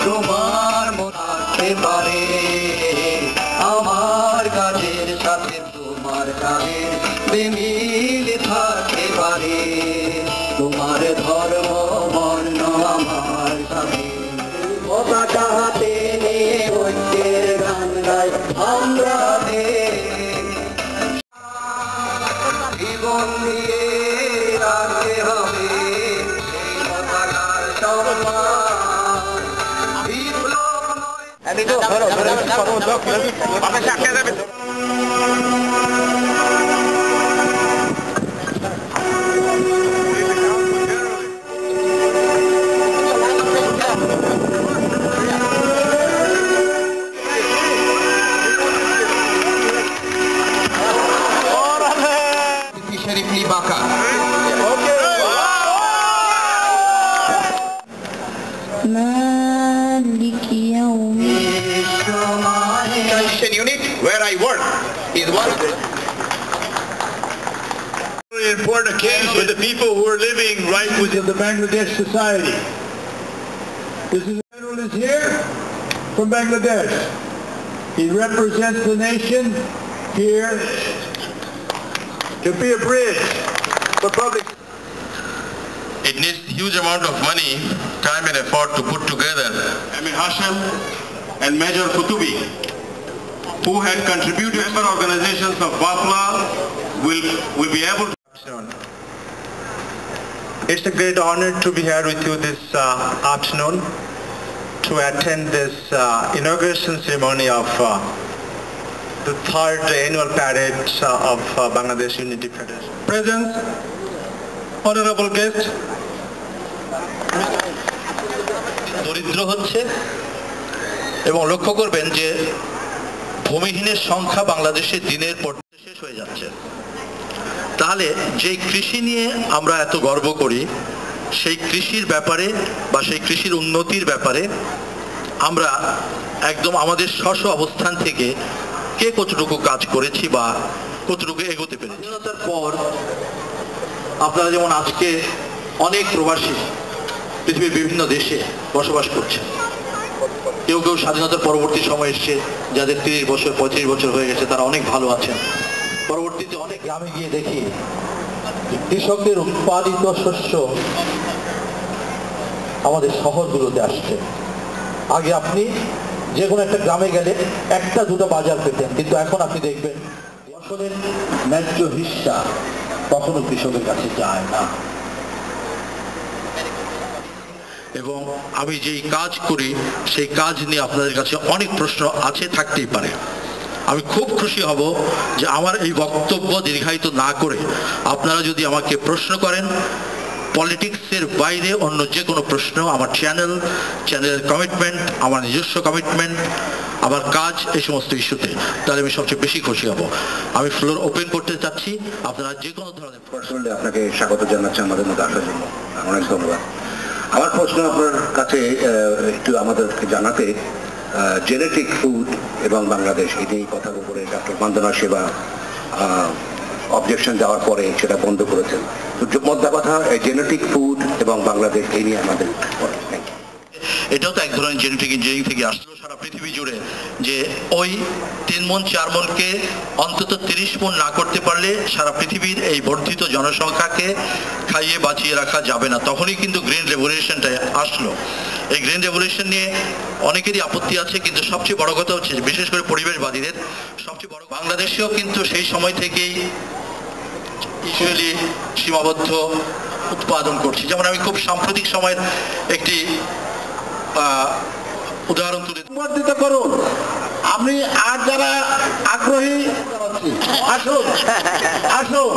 তোমার মনে পারে আমার কাজের সাথে তোমার কাজের বেমিল থাকতে পারে, তোমার ধর্ম বর্ণ আমার সাথে পতাকা হাতে নিয়ে ঐক্যের গান গাই আমরা জীবন দিয়ে রাখতে হবে সেই পতাকার সম্মান। Unit where I work is one of the important occasion with the people who are living right within the Bangladesh society. This is the general is here from Bangladesh. He represents the nation here to be a bridge for public. It needs huge amount of money, time and effort to put together. Amir Hashim and Major Kutubi, who had contributed, member organizations of BAPLA will be able to. It's a great honor to be here with you this afternoon to attend this inauguration ceremony of the third annual parade of Bangladesh Unity Federation. Present, honorable guest. দরিদ্র হচ্ছে এবং লক্ষ্য করবেন যে ভূমিহীনের সংখ্যা বাংলাদেশে দিনের পর শেষ হয়ে যাচ্ছে। তাহলে যে কৃষি নিয়ে আমরা এত গর্ব করি সেই কৃষির ব্যাপারে বা সেই কৃষির উন্নতির ব্যাপারে আমরা একদম আমাদের স্ব অবস্থান থেকে কে কতটুকু কাজ করেছি বা কতটুকু এগোতে পেরেছি। স্বাধীনতার পর আপনারা যেমন আজকে অনেক প্রবাসী পৃথিবীর বিভিন্ন দেশে বসবাস করছে, কেউ কেউ স্বাধীনতার পরবর্তী সময় এসছে যাদের 30 বছর 35 বছর হয়ে গেছে তারা অনেক ভালো আছেন। পরবর্তীতে অনেক গ্রামে গিয়ে দেখি কৃষকদের উৎপাদিত শস্য আমাদের শহরগুলোতে আসছে। আগে আপনি যে কোনো একটা গ্রামে গেলে একটা দুটো বাজার পেতেন, কিন্তু এখন আপনি দেখবেন ফসলের ন্যায্য হিস্সা কখনো কৃষকের কাছে যায় না। এবং আমি যেই কাজ করি সেই কাজ নিয়ে আপনাদের কাছে অনেক প্রশ্ন আছে, থাকতেই পারে। আমি খুব খুশি হব যে আমার এই বক্তব্য দীর্ঘায়িত না করে আপনারা যদি আমাকে প্রশ্ন করেন পলিটিক্সের বাইরে অন্য যে কোনো প্রশ্ন, আমার চ্যানেলের কমিটমেন্ট, আমার নিজস্ব কমিটমেন্ট, আমার কাজ, এই সমস্ত ইস্যুতে, তাহলে আমি সবচেয়ে বেশি খুশি হব। আমি ফ্লোর ওপেন করতে চাচ্ছি, আপনারা যে কোনো ধরনের প্রশ্ন। আপনাকে স্বাগত জানাচ্ছি আমাদের মধ্যে আসার জন্য, অনেক ধন্যবাদ। আমার প্রশ্ন আপনার কাছে একটু আমাদেরকে জানাতে, জেনেটিক ফুড এবং বাংলাদেশ এই নিয়ে কথার উপরে ডক্টর বন্দনা সেবা অবজেকশন দেওয়ার পরে সেটা বন্ধ করেছেন। তো মধ্যে কথা জেনেটিক ফুড এবং বাংলাদেশ এই নিয়ে আমাদের এটাও তো এক ধরনের জেনেটিক ইঞ্জিনিয়ারিং থেকে আসলো সারা পৃথিবী জুড়ে, যে ওই 3 মণ 4 মণকে অন্তত 30 মণ না করতে পারলে সারা পৃথিবীর এই বর্ধিত জনসংখ্যাকে খাইয়ে বাঁচিয়ে রাখা যাবে না। তখনই কিন্তু গ্রিন রেভলিউশনটা আসলো। এই গ্রিন রেভলিউশন নিয়ে অনেকেরই আপত্তি আছে, কিন্তু সবচেয়ে বড় কথা হচ্ছে বিশেষ করে পরিবেশবাদীদের সবচেয়ে সবচেয়ে বড় বাংলাদেশেও কিন্তু সেই সময় থেকেই ইউজুয়ালি সীমাবদ্ধ উৎপাদন করছি। যেমন আমি খুব সাম্প্রতিক সময়ের একটি উদাহরণ তুলে সম্বর্ধিত করুন। আমি আর যারা আগ্রহী আসুন আসুন।